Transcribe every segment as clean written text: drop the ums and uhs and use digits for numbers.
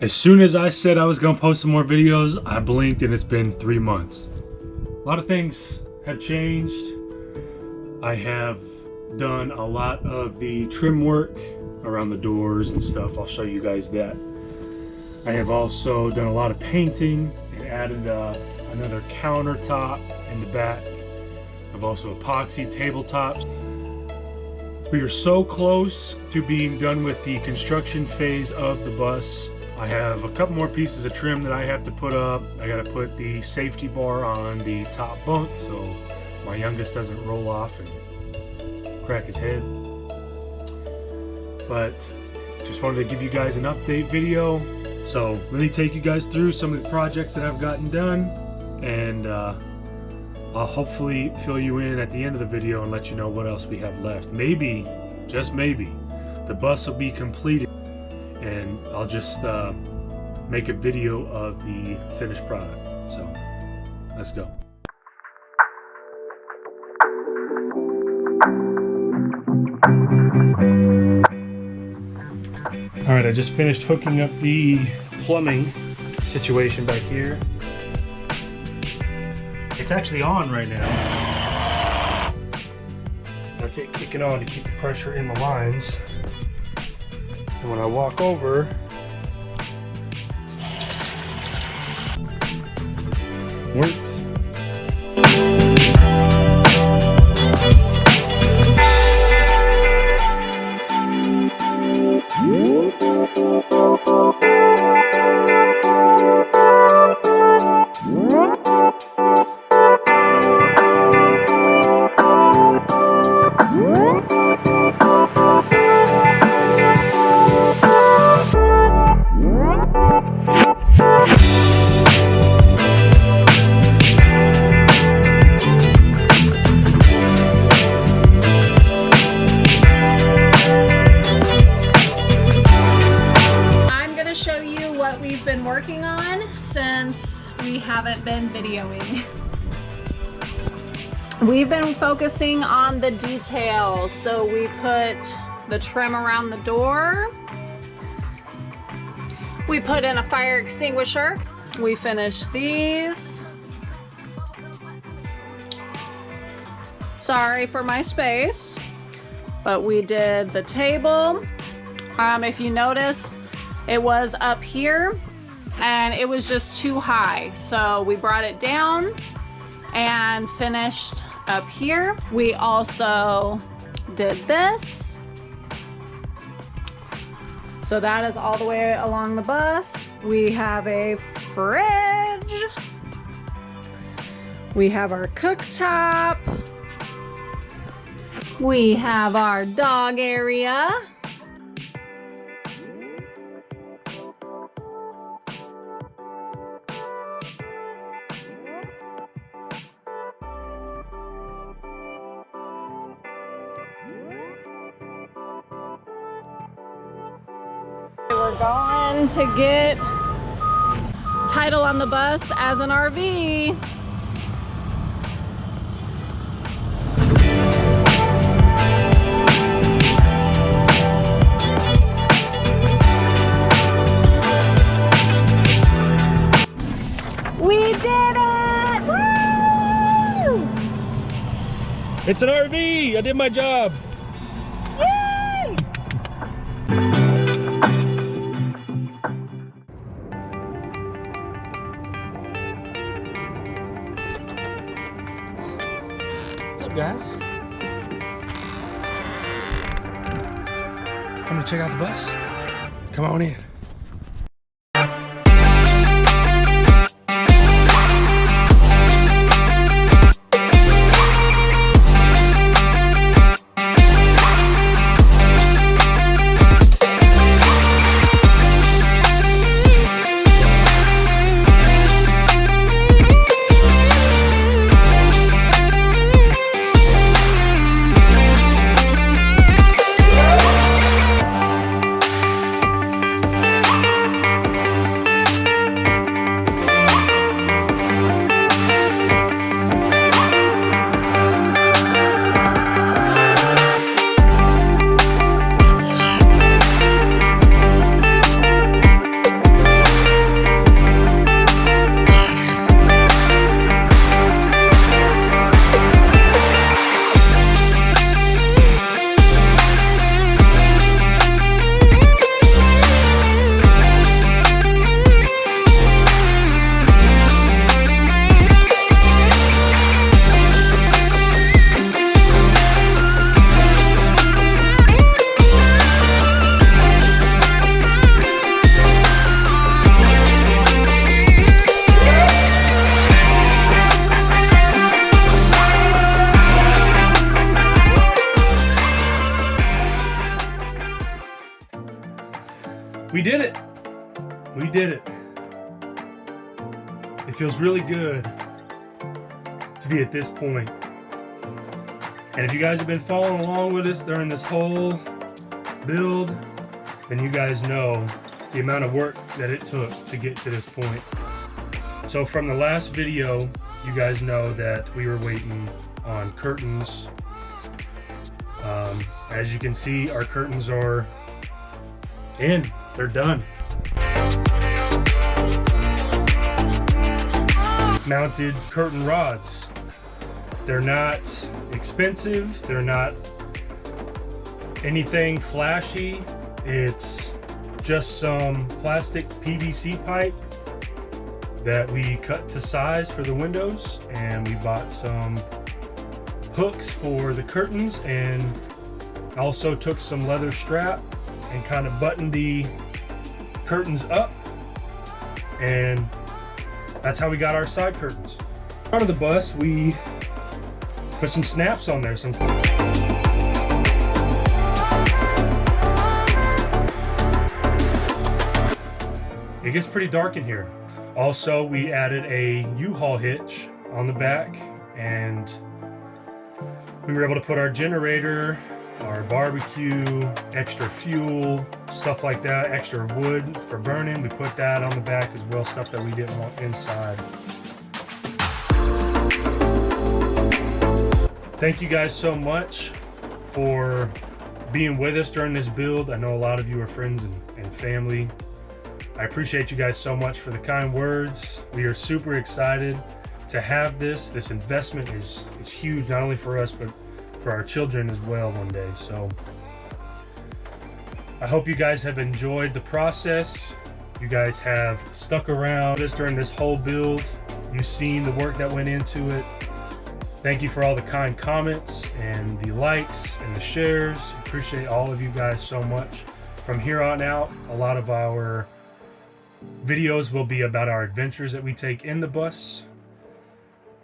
As soon as I said I was gonna post some more videos, I blinked and it's been 3 months. A lot of things have changed. I have done a lot of the trim work around the doors and stuff. I'll show you guys that. I have also done a lot of painting and added another countertop in the back. I've also epoxied tabletops. We are so close to being done with the construction phase of the bus. I have a couple more pieces of trim that I have to put up. I gotta put the safety bar on the top bunk so my youngest doesn't roll off and crack his head. But just wanted to give you guys an update video. So let me take you guys through some of the projects that I've gotten done, and I'll hopefully fill you in at the end of the video and let you know what else we have left. Maybe, just maybe, the bus will be completed and I'll just make a video of the finished product. So let's go. All right, I just finished hooking up the plumbing situation back here. It's actually on right now. That's it kicking on to keep the pressure in the lines. And when I walk over, works. We've been working on since we haven't been videoing. We've been focusing on the details. So we put the trim around the door. We put in a fire extinguisher. We finished these. Sorry for my space, but we did the table. If you notice, it was up here and it was just too high. So we brought it down and finished up here. We also did this. So that is all the way along the bus. We have a fridge. We have our cooktop. We have our dog area. We're going to get title on the bus as an RV. We did it! Woo! It's an RV! I did my job! Yay! What's up, guys? Coming to check out the bus? Come on in. did it. We did it. It feels really good to be at this point. And if you guys have been following along with us during this whole build, then you guys know the amount of work that it took to get to this point. So from the last video, you guys know that we were waiting on curtains. As you can see, our curtains are in. They're done. Mounted curtain rods. They're not expensive. They're not anything flashy. It's just some plastic PVC pipe that we cut to size for the windows, and we bought some hooks for the curtains, and also took some leather strap and kind of buttoned the curtains up, and that's how we got our side curtains. Front of the bus, we put some snaps on there. It gets pretty dark in here. Also, we added a U-Haul hitch on the back, and we were able to put our generator, our barbecue, extra fuel, stuff like that, extra wood for burning. We put that on the back as well, stuff that we didn't want inside. Thank you guys so much for being with us during this build. I know a lot of you are friends and family. I appreciate you guys so much for the kind words. We are super excited to have this. This investment is huge, not only for us, but for our children as well one day. So I hope you guys have enjoyed the process. You guys have stuck around us during this whole build. You've seen the work that went into it. Thank you for all the kind comments and the likes and the shares. Appreciate all of you guys so much. From here on out, a lot of our videos will be about our adventures that we take in the bus.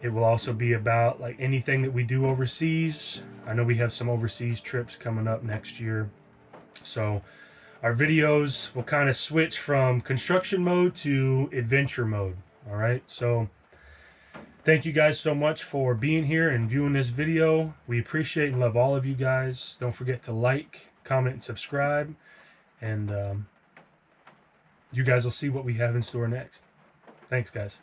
It will also be about like anything that we do overseas. I know we have some overseas trips coming up next year. So our videos will kind of switch from construction mode to adventure mode. All right. So thank you guys so much for being here and viewing this video. We appreciate and love all of you guys. Don't forget to like, comment, and subscribe. And you guys will see what we have in store next. Thanks, guys.